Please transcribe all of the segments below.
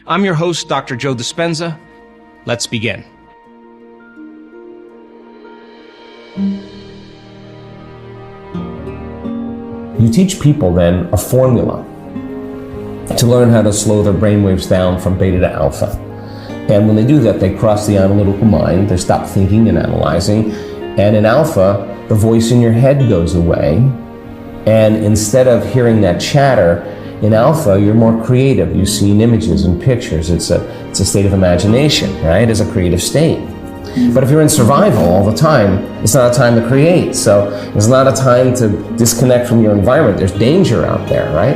I'm your host, Dr. Joe Dispenza. Let's begin. You teach people then a formula to learn how to slow their brainwaves down from beta to alpha. And when they do that, they cross the analytical mind, they stop thinking and analyzing, and in alpha, the voice in your head goes away, and instead of hearing that chatter, in alpha, you're more creative. You see images and pictures. It's a state of imagination, right? It's a creative state. But if you're in survival all the time, it's not a time to create. So it's not a time to disconnect from your environment. There's danger out there, right?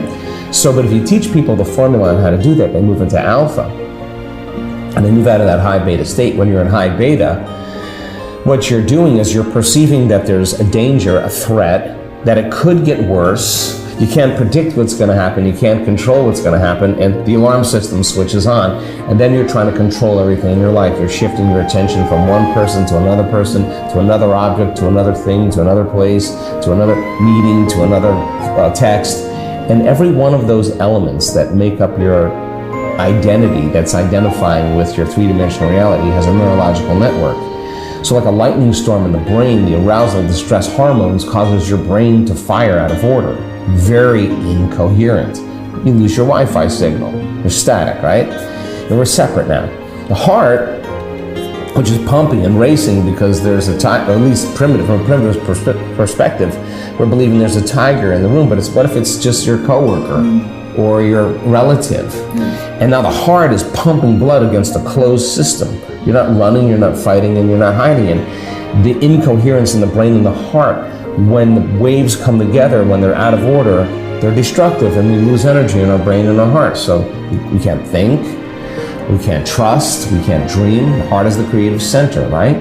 So, but if you teach people the formula on how to do that, they move into alpha. And they move out of that high beta state. When you're in high beta, what you're doing is you're perceiving that there's a danger, a threat, that it could get worse. You can't predict what's going to happen. You can't control what's going to happen. And the alarm system switches on. And then you're trying to control everything in your life. You're shifting your attention from one person, to another object, to another thing, to another place, to another meeting, to another text. And every one of those elements that make up your identity, that's identifying with your three-dimensional reality, has a neurological network. So like a lightning storm in the brain, the arousal, the stress hormones causes your brain to fire out of order. Very incoherent. You lose your Wi-Fi signal. You're static, right? And we're separate now. The heart, which is pumping and racing because there's a tiger, or at least from a primitive perspective, we're believing there's a tiger in the room, but what if it's just your coworker or your relative? And now the heart is pumping blood against a closed system. You're not running, you're not fighting, and you're not hiding. And the incoherence in the brain and the heart, when the waves come together, when they're out of order, they're destructive, and we lose energy in our brain and our heart. So we can't think, we can't trust, we can't dream. The heart is the creative center, right?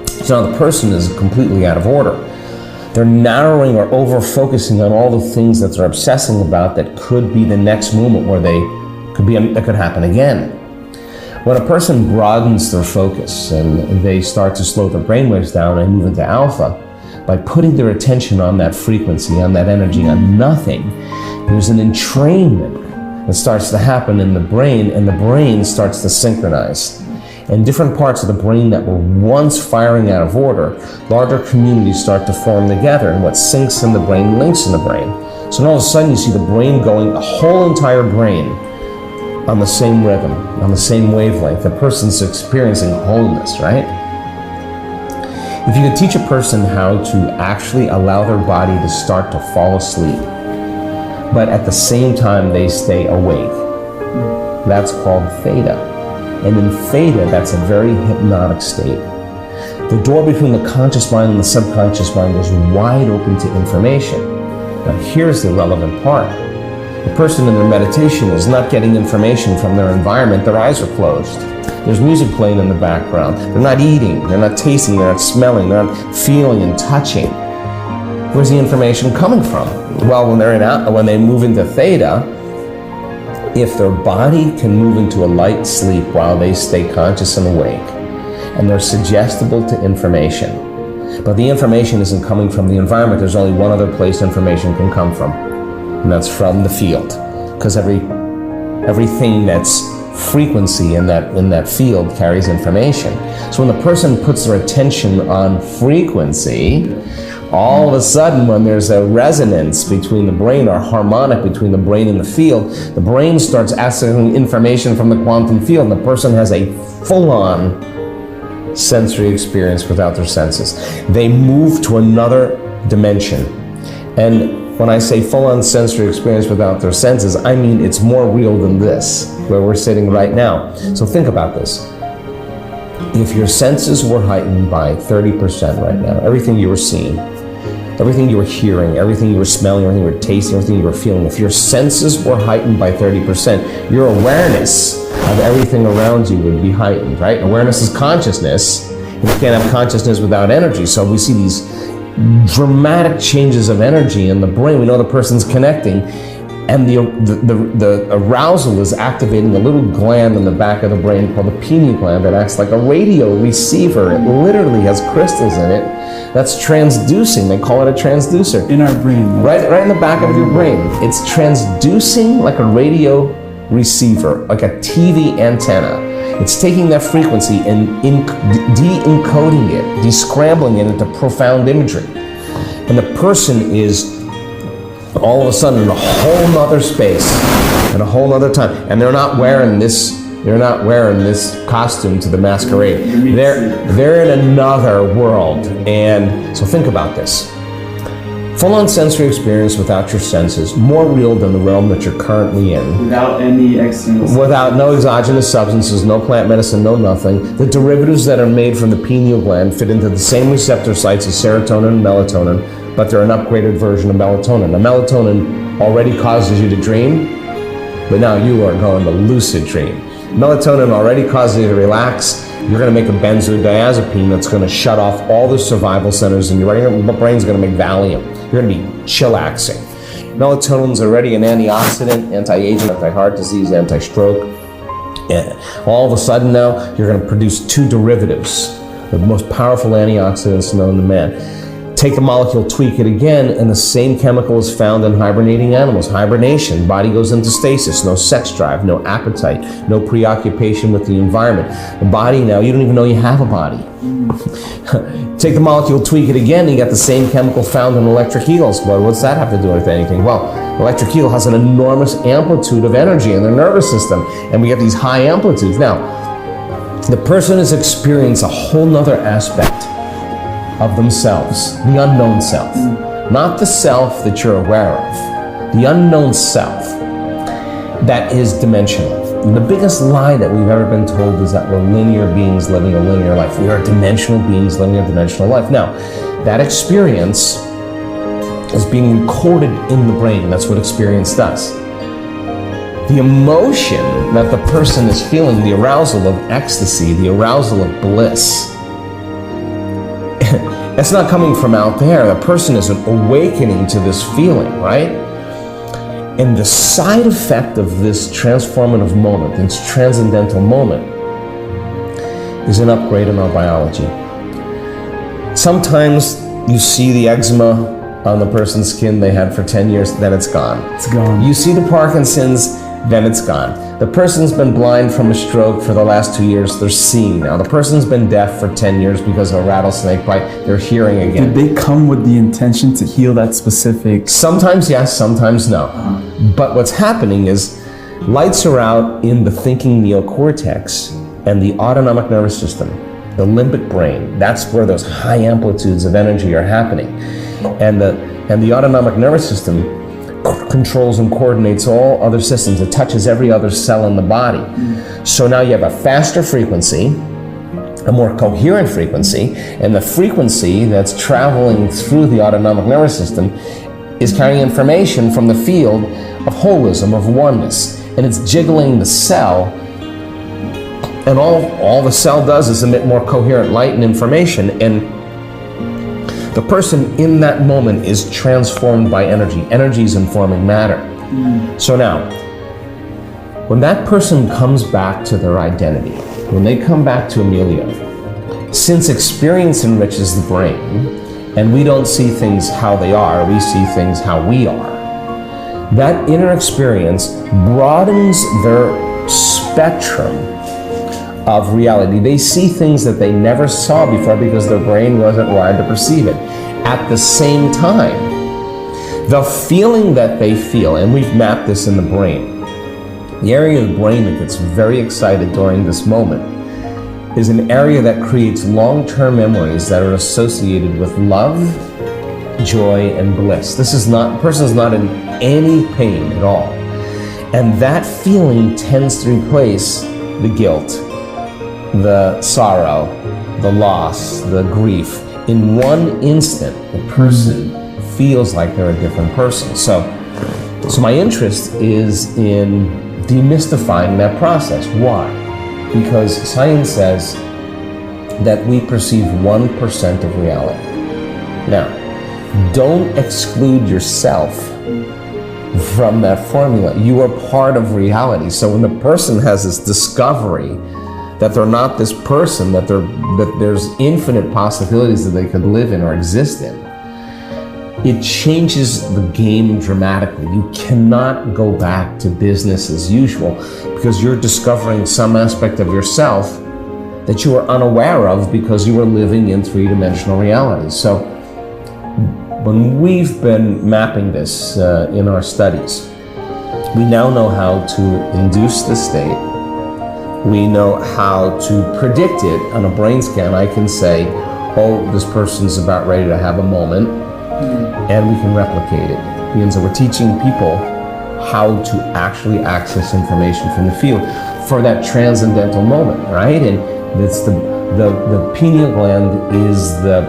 So now the person is completely out of order. They're narrowing or over-focusing on all the things that they're obsessing about that could be the next moment where that could happen again. When a person broadens their focus and they start to slow their brainwaves down and move into alpha, by putting their attention on that frequency, on that energy, on nothing, there's an entrainment that starts to happen in the brain, and the brain starts to synchronize. And different parts of the brain that were once firing out of order, larger communities start to form together, and what syncs in the brain links in the brain. So then all of a sudden you see the brain going, the whole entire brain, on the same rhythm, on the same wavelength. The person's experiencing wholeness, right? If you could teach a person how to actually allow their body to start to fall asleep, but at the same time they stay awake, that's called theta. And in theta, that's a very hypnotic state. The door between the conscious mind and the subconscious mind is wide open to information. Now here's the relevant part. The person in their meditation is not getting information from their environment. Their eyes are closed. There's music playing in the background. They're not eating, they're not tasting, they're not smelling, they're not feeling and touching. Where's the information coming from? Well, when they move into theta, if their body can move into a light sleep while they stay conscious and awake, and they're suggestible to information, but the information isn't coming from the environment, there's only one other place information can come from, and that's from the field. Because everything that's frequency in that field carries information. So when the person puts their attention on frequency, all of a sudden when there's a resonance between the brain, or harmonic between the brain and the field, the brain starts asking information from the quantum field, and the person has a full-on sensory experience without their senses. They move to another dimension. And when I say full-on sensory experience without their senses, I mean it's more real than this, where we're sitting right now. So think about this. If your senses were heightened by 30% right now, everything you were seeing, everything you were hearing, everything you were smelling, everything you were tasting, everything you were feeling, if your senses were heightened by 30%, your awareness of everything around you would be heightened, right? Awareness is consciousness, and you can't have consciousness without energy. So we see these dramatic changes of energy in the brain. We know the person's connecting, and the arousal is activating a little gland in the back of the brain called the pineal gland that acts like a radio receiver. It literally has crystals in it that's transducing. They call it a transducer. In our brain. Right in the back of your brain. It's transducing like a radio receiver, like a TV antenna. It's taking that frequency and de-encoding it, descrambling it into profound imagery. And the person is all of a sudden in a whole nother space, in a whole nother time. And they're not wearing this costume to the masquerade. They're in another world. And so think about this. Full-on sensory experience without your senses, more real than the realm that you're currently in. Without any external. Without no exogenous substances, no plant medicine, no nothing. The derivatives that are made from the pineal gland fit into the same receptor sites as serotonin and melatonin, but they're an upgraded version of melatonin. Now, melatonin already causes you to dream, but now you are going to lucid dream. Melatonin already causes you to relax. You're going to make a benzodiazepine that's going to shut off all the survival centers in your brain's going to make Valium. You're going to be chillaxing. Melatonin's already an antioxidant, anti-aging, anti-heart disease, anti-stroke. And all of a sudden now, you're going to produce two derivatives, the most powerful antioxidants known to man. Take the molecule, tweak it again, and the same chemical is found in hibernating animals. Hibernation, body goes into stasis, no sex drive, no appetite, no preoccupation with the environment. The body now, you don't even know you have a body. Take the molecule, tweak it again, you got the same chemical found in electric eels. Well, what's that have to do with anything? Well, electric eel has an enormous amplitude of energy in their nervous system, and we get these high amplitudes. Now, the person has experienced a whole nother aspect of themselves, the unknown self. Not the self that you're aware of, the unknown self that is dimensional. And the biggest lie that we've ever been told is that we're linear beings living a linear life. We are dimensional beings living a dimensional life. Now, that experience is being recorded in the brain. That's what experience does. The emotion that the person is feeling, the arousal of ecstasy, the arousal of bliss, it's not coming from out there. The person is awakening to this feeling, right? And the side effect of this transformative moment, this transcendental moment, is an upgrade in our biology. Sometimes you see the eczema on the person's skin they had for 10 years, then it's gone. It's gone. You see the Parkinson's, then it's gone. The person's been blind from a stroke for the last 2 years, they're seeing now. The person's been deaf for 10 years because of a rattlesnake bite, they're hearing again. Did they come with the intention to heal that specific? Sometimes yes, sometimes no. But what's happening is lights are out in the thinking neocortex and the autonomic nervous system, the limbic brain. That's where those high amplitudes of energy are happening. And the autonomic nervous system controls and coordinates all other systems. It touches every other cell in the body. So now you have a faster frequency, a more coherent frequency, and the frequency that's traveling through the autonomic nervous system is carrying information from the field of holism, of oneness, and it's jiggling the cell, and all the cell does is emit more coherent light and information, and the person in that moment is transformed by energy. Energy is informing matter. So now, when that person comes back to their identity, when they come back to Emilio, since experience enriches the brain, and we don't see things how they are, we see things how we are, that inner experience broadens their spectrum of reality. They see things that they never saw before because their brain wasn't wired to perceive it. At the same time, the feeling that they feel, and we've mapped this in the brain, the area of the brain that gets very excited during this moment is an area that creates long-term memories that are associated with love, joy, and bliss. The person is not in any pain at all. And that feeling tends to replace the guilt, the sorrow, the loss, the grief. In one instant, the person feels like they're a different person. So my interest is in demystifying that process. Why? Because science says that we perceive 1% of reality. Now, don't exclude yourself from that formula. You are part of reality. So when the person has this discovery that they're not this person, that there's infinite possibilities that they could live in or exist in, it changes the game dramatically. You cannot go back to business as usual because you're discovering some aspect of yourself that you were unaware of because you were living in three-dimensional reality. So when we've been mapping this in our studies, we now know how to induce the state. We know how to predict it on a brain scan. I can say, oh, this person's about ready to have a moment, and we can replicate it. It means that we're teaching people how to actually access information from the field for that transcendental moment, right? And it's the pineal gland is the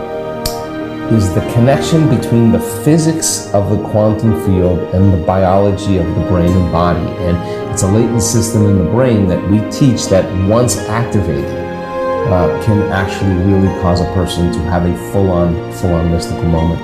connection between the physics of the quantum field and the biology of the brain and body. And it's a latent system in the brain that we teach that once activated can actually really cause a person to have a full-on mystical moment.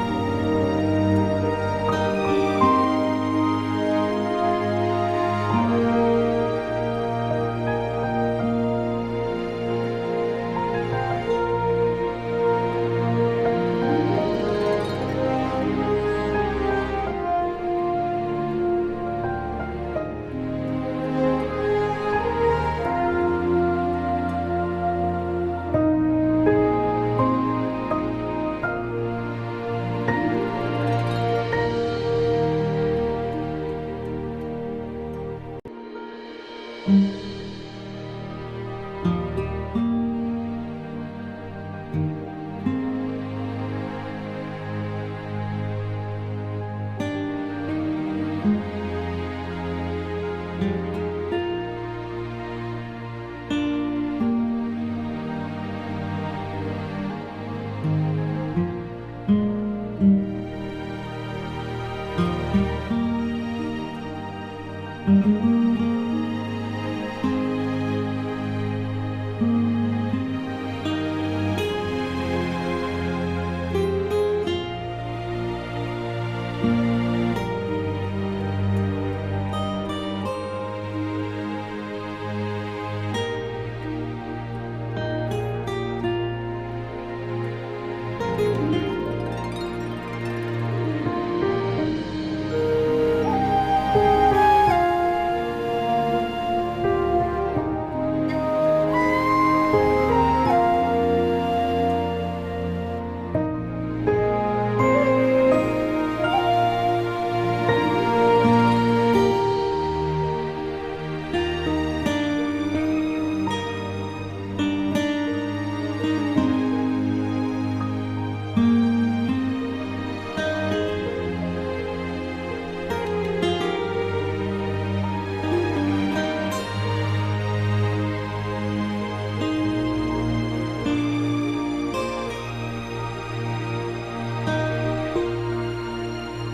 Mm-hmm.